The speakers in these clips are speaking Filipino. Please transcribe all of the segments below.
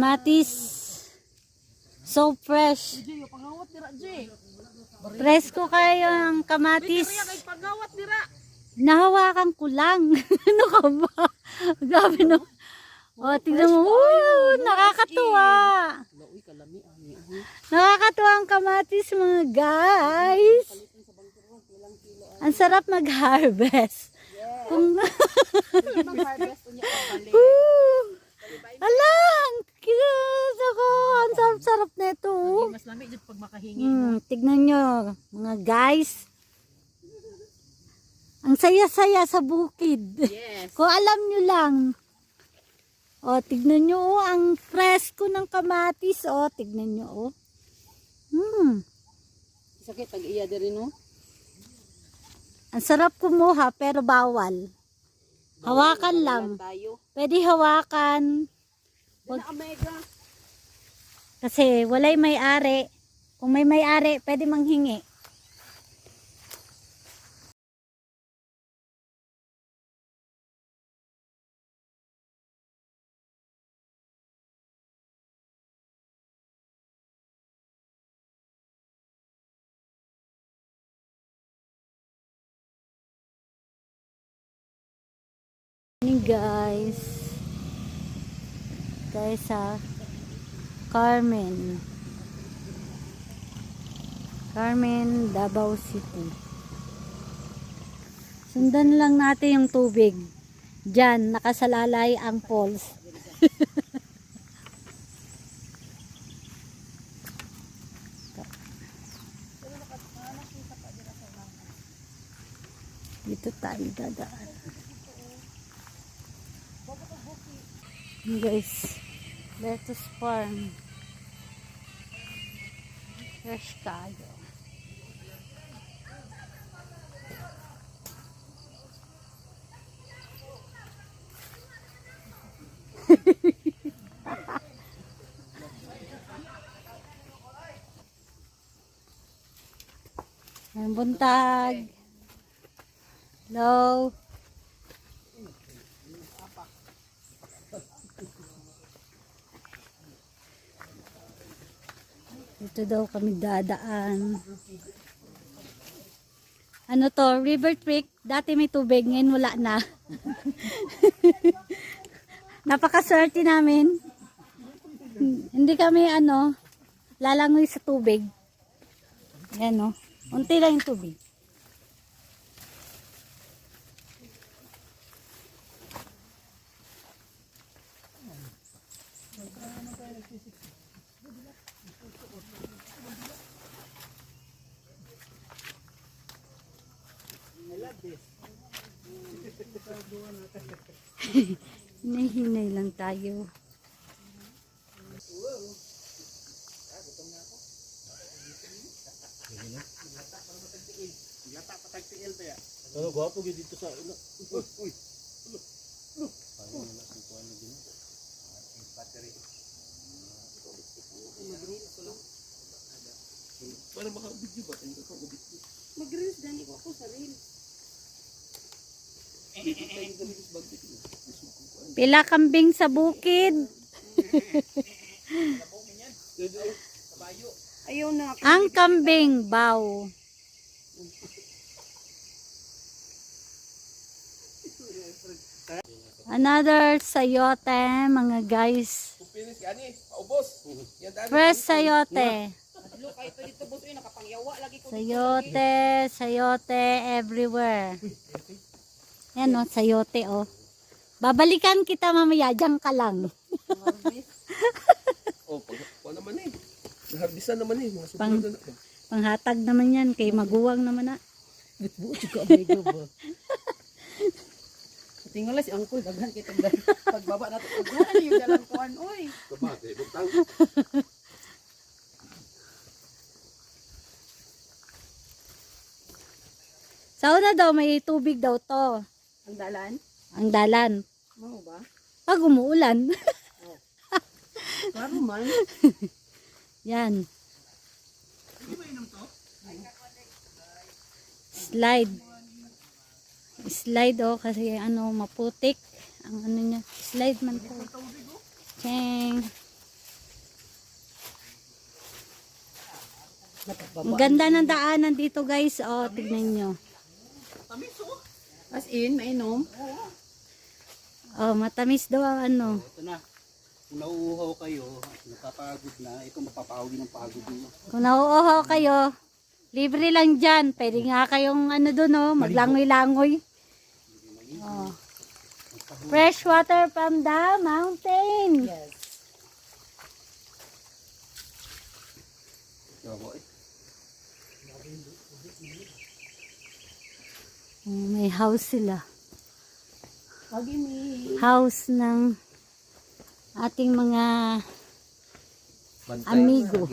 Kamatis. So fresh. Presko kayo ang kamatis. Nahawakan ko lang. Ano ka ba? Gabi no. O, tignan mo. Nakakatuwa. Nakakatuwa ang kamatis mga guys. Ang sarap mag-harvest. Kung alang, cute ako. Ang sarap-sarap na ito. Mas lamig dyan pag makahingi. Tignan nyo, mga guys. Ang saya-saya sa bukid. Yes. Kung alam nyo lang. O, tignan nyo, ang presko ng kamatis. O, tignan nyo, Sakit, pag-iya din rin, no? Ang sarap kumuha, pero bawal. Hawakan lang. Pwede hawakan. Kasi walay may-ari. Kung may may-ari, pwede manghingi. Guys sa Carmen, Davao City. Sundan lang natin yung tubig. Diyan nakasalalay ang falls. Dito tayo dadaan. Guys, lettuce farm. Fresh kayo. Ang buntag. Hello. Dito daw kami dadaan. Ano to? River Creek. Dati may tubig. Ngayon wala na. Napakaswerte namin. Hindi kami lalangoy sa tubig. Ayan o. Unti lang yung tubig. Hinay-hinay lang tayo. Pero gwapo gyud dito sa ilo. Uy. Para maka-video ba? Mag-reels din ako sa reels. Pila kambing sa bukid. Ayaw na. Ang kambing, baw. Another sayote, mga guys. Fresh sayote. Sayote everywhere. Yan o, sayote o. Babalikan kita mamaya, dyan ka lang. Naman eh. Naharbisan naman eh. Mga susunod na. Panghatag naman yan, kay maguwang naman na. Bitbuo ka may ba? Tingala si Uncle, daghan kita pagbaba natin. Daghan yung dalang kuhan, oy. Kabate, butang. Sa una daw, may tubig daw to. Ang dalan? Ang dalan. Mau ba? Pag umuulan. Klaro man. Yan. Slide. Slide kasi maputik. Ang niya. Slide man po. Cheng. Ang ganda ng daanan dito guys. Oh, tignan nyo. As in, mainom. Oh, matamis daw ang ano. Ito na. Kung nauuhaw kayo, napapagod na, ito mapapahawin ng pagod nyo. Kung nauuhaw kayo, libre lang dyan. Pwede nga kayong ano doon, oh, maglangoy-langoy. Oh. Fresh water from the mountain. Yes. Oh, may house sila. Pag-ini. House ng ating mga amigo.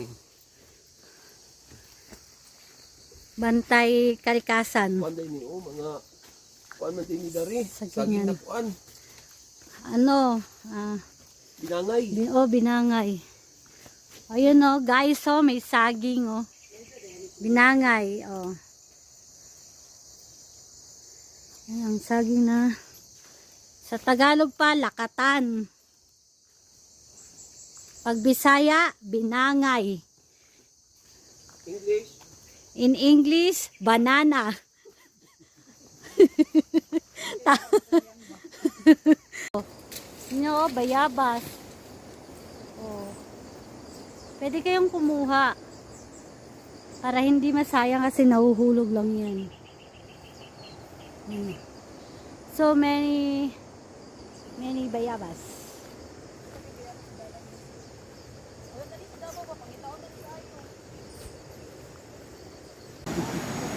Bantay Kalikasan. Panday ni mga kuan man din ni dari. Sa Saging ganyan. na kuan. Ano? Binangay. Binangay. Ayun oh, guys, oh, may saging oh. Binangay, oh. Ayan, ang saging na. Sa Tagalog pa, lakatan. Pag Bisaya, binangay. English. In English, banana. Nyo, bayabas. Oh. Pwede kayong kumuha. Para hindi masayang kasi nahuhulog lang yan. So many bayabas.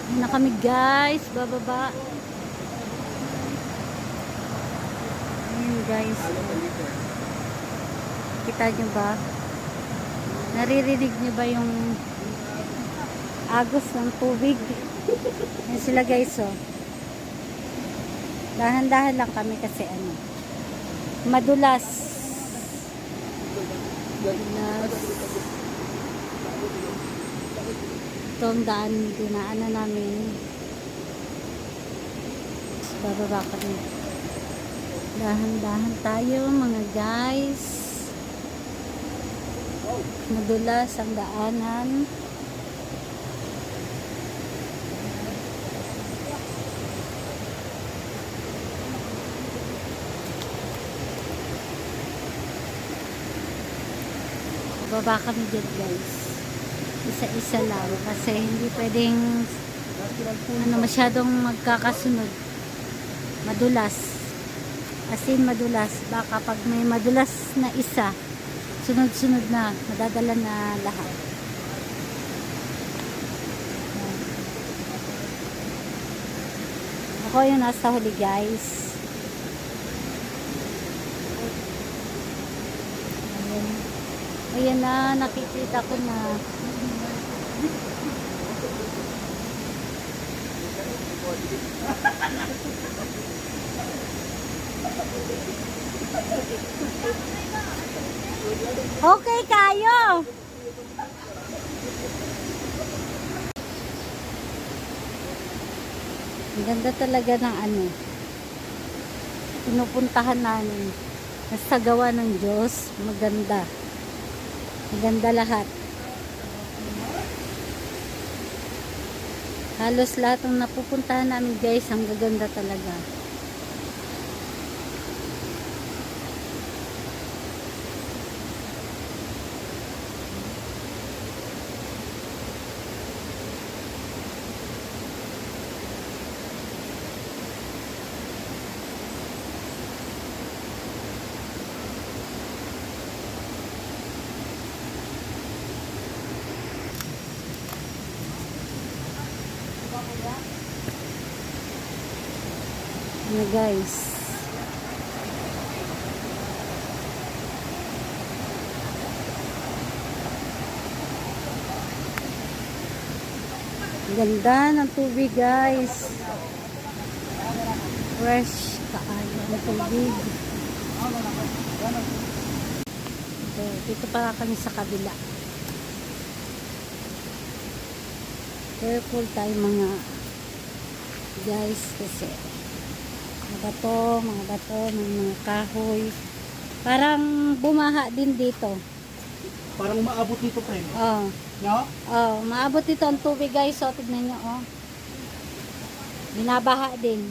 Ayan na kami guys, bababa. Ayan guys. Kita nyo ba? Naririnig nyo ba yung agos ng tubig? Ayan sila guys oh. Dahan-dahan lang kami kasi ano. Madulas. Ito ang daan dinaanan namin. Bababa kami. Dahan-dahan tayo mga guys. Madulas ang daanan. Baba kami dyan guys. Isa-isa lang kasi hindi pwedeng ano, masyadong magkakasunod. Madulas. As in madulas. Baka pag may madulas na isa, sunod-sunod na, madadala na lahat. Ako yung nasa huli guys. Ayan na, nakikita ko na. Okay kayo. Ang ganda talaga ng ano. Pinupuntahan namin. Nasa gawa ng Diyos. Maganda. Maganda lahat. Halos lahat ng napupuntahan namin guys, ang gaganda talaga. Ano guys, ganda ng tubig guys, fresh kaayo ng tubig. Dito pala kami sa kabila. Careful tayo mga guys kasi mga bato, mga kahoy. Parang bumaha din dito. Parang maabot dito, friend. Oh, No? Oh, maabot dito ang tubig guys. So, tignan nyo, oh. Binabaha din.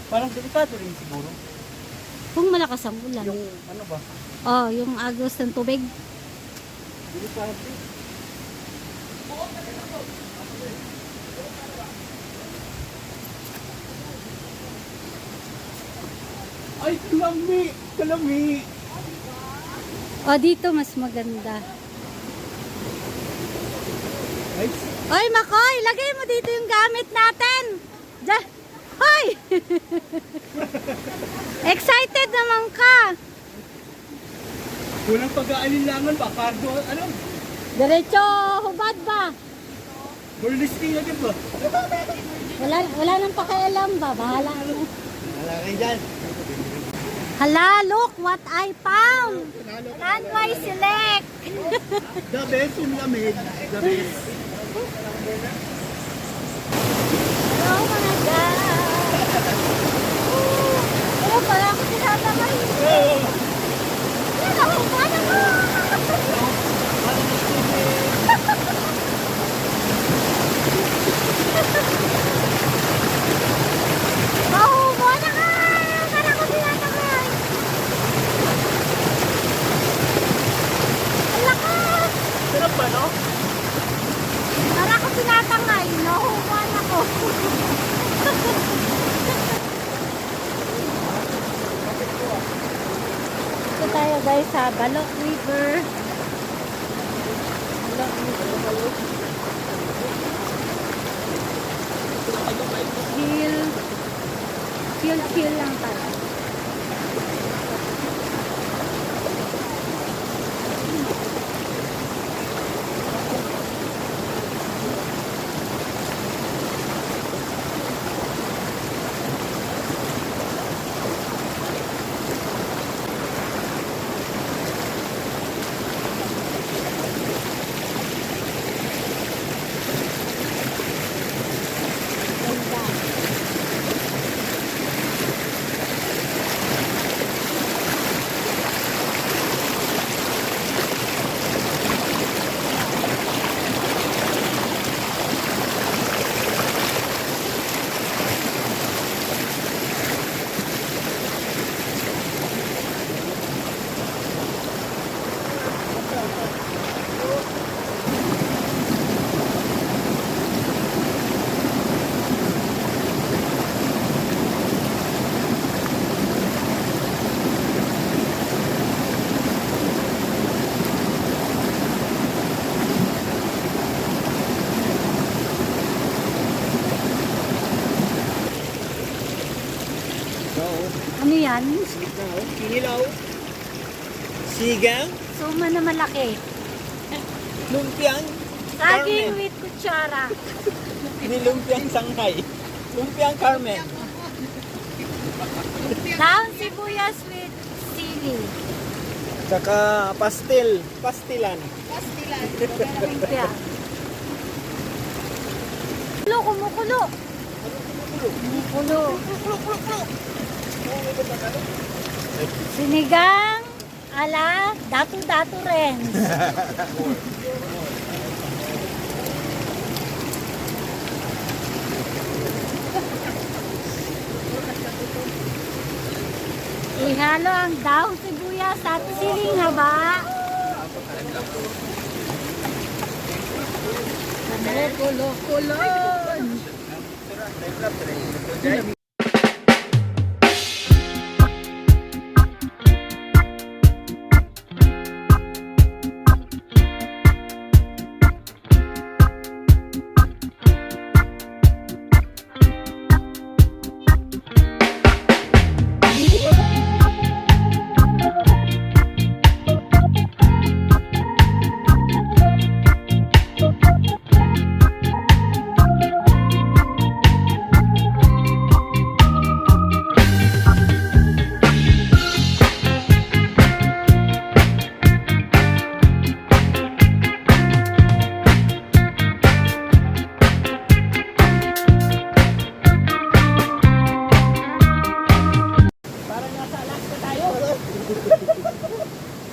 Parang delikado rin siguro. Kung malakas ang ulan. Yung ano ba? Oh, yung agos ng tubig. Delikado. Ay, kalami! Kalami! Oh, dito mas maganda. Ay, Oy, Makoy, lagay mo dito yung gamit natin. Diyan. Hoy! Excited naman ka. walang pag-aalinlangan ba? Cargo, ano? Diretso, hubad ba? Burlisting agad ba? Wala nang pakialam ba? Bahala na. Wala kayo dyan. Hala, look what I found. Runway select. The best yung lamig. The best. Oh my God. Oh, pala ako tinatamay. Yan ako, paano mo? Mahubo na ka! Para ko tinatamay. Ang lakas! Sarap ba, no? Para ko tinatangay. Nahubo na ko. Ito tayo guys sa Balok River. Balok River. Chill lang tayo. Ganda. Ano yan? Kinilaw. Sigang. Suma na malaki. Lumpiang. Saging with kutsara. Nilumpiang Sangkay. Lumpiang Carmen. Down sibuyas with sili. Tsaka pastil. Pastilan. Lumpia. Kumukulo. Kumukulo. Sinigang ala datu-datu Renz. Ihalo ang daong sibuyas at siling haba. Kulo-kulon.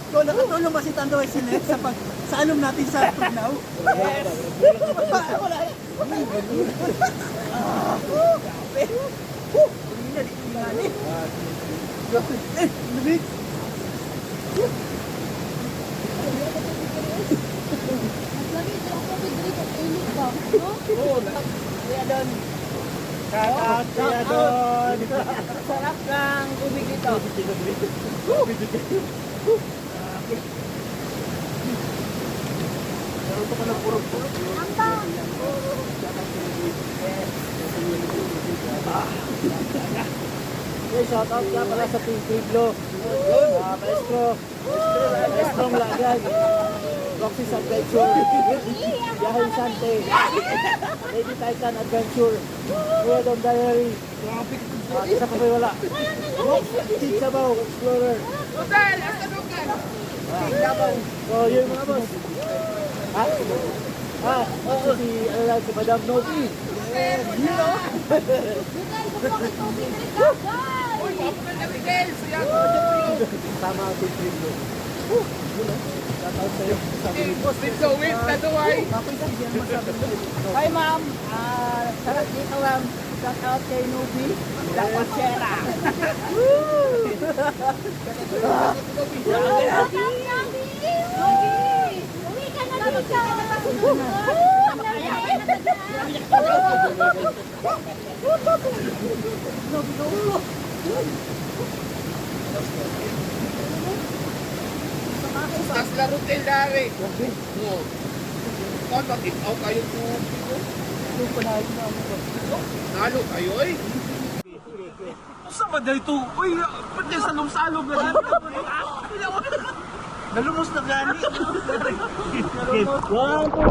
Ikaw nakatulong ba si Tandoy Sinek sa isalom natin sa Tugnaw. Yes! Wala. Lumig. Kaya doon. Shout kaya doon. Sarap ng tubig dito. Meron pa ng purok-purok. Okay, shout out nga pala sa Team Piblo. Maestro. Maestrong lagay. Roxy's Adventure. Yahin Sante. Lady Titan Adventure. Rodon Diary. Isa pa may wala. Sabaw Explorer. So, yun mga boss. Ha? Si, ano lang, si Madam Novi. Sama ang Team Piblo. Shout out sa'yo. Hi ma'am. Sarap dito ma'am. Shout out kay Nubi. La Cochera. Tas laro tayo dari. Kung matitaw kayo nalo kayo eh. Sa ba dito? Uy, pati salong-salong na dito. Nalumos na gani. One, two.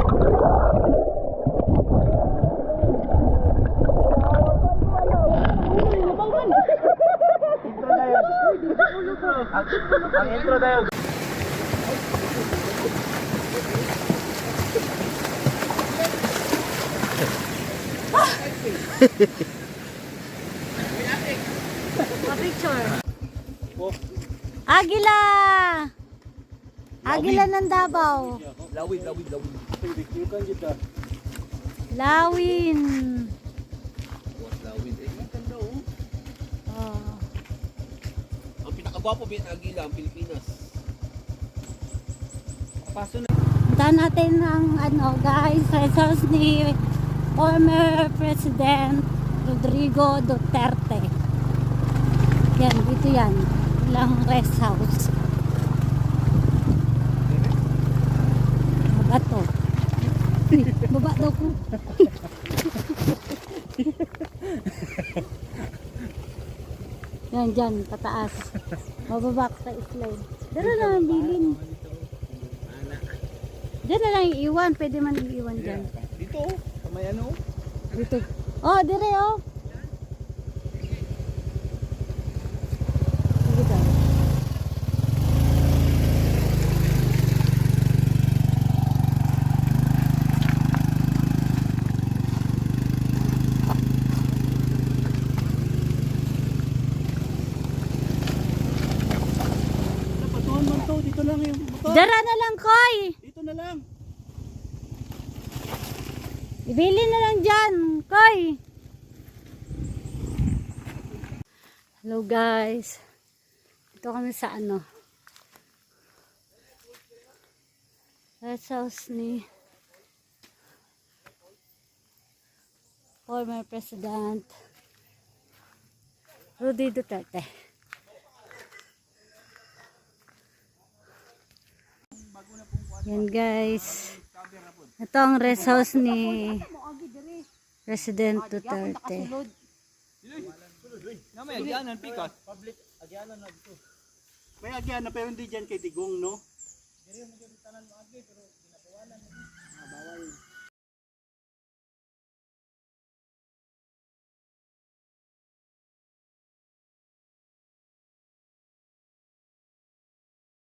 Intro na yun. Ang intro na yun. Picture. Agila! Agila ng Davao. Lawin. Yung kan kita. Lawin. Lawin eh. Oh. Ang pinakagwapo Agila ang Pilipinas. Punta natin ang guys, resource ni former President Rodrigo Duterte. Yan, dito yan. Ilang rest house. Baba to. Uy, baba daw ko. Yan, dyan, pataas. Mababa ka sa slide. Dara na ang bilin. Diyan na lang iiwan. Pwede man iiwan dyan. Dito, kamay ano? Dito. Oh, dire oh. Sige daw. Patuhan man to, dito lang yung motor. Dara na lang, Koy. Dito na lang. Ibili na lang dyan, Koy. Hello guys. Ito kami sa rest house ni former President Rudy Duterte. Yan guys. Ito ang rest house ni President Duterte. May agyanan, pikas. Public agyanan na dito. May agyanan pero hindi dyan kay Tigong, no?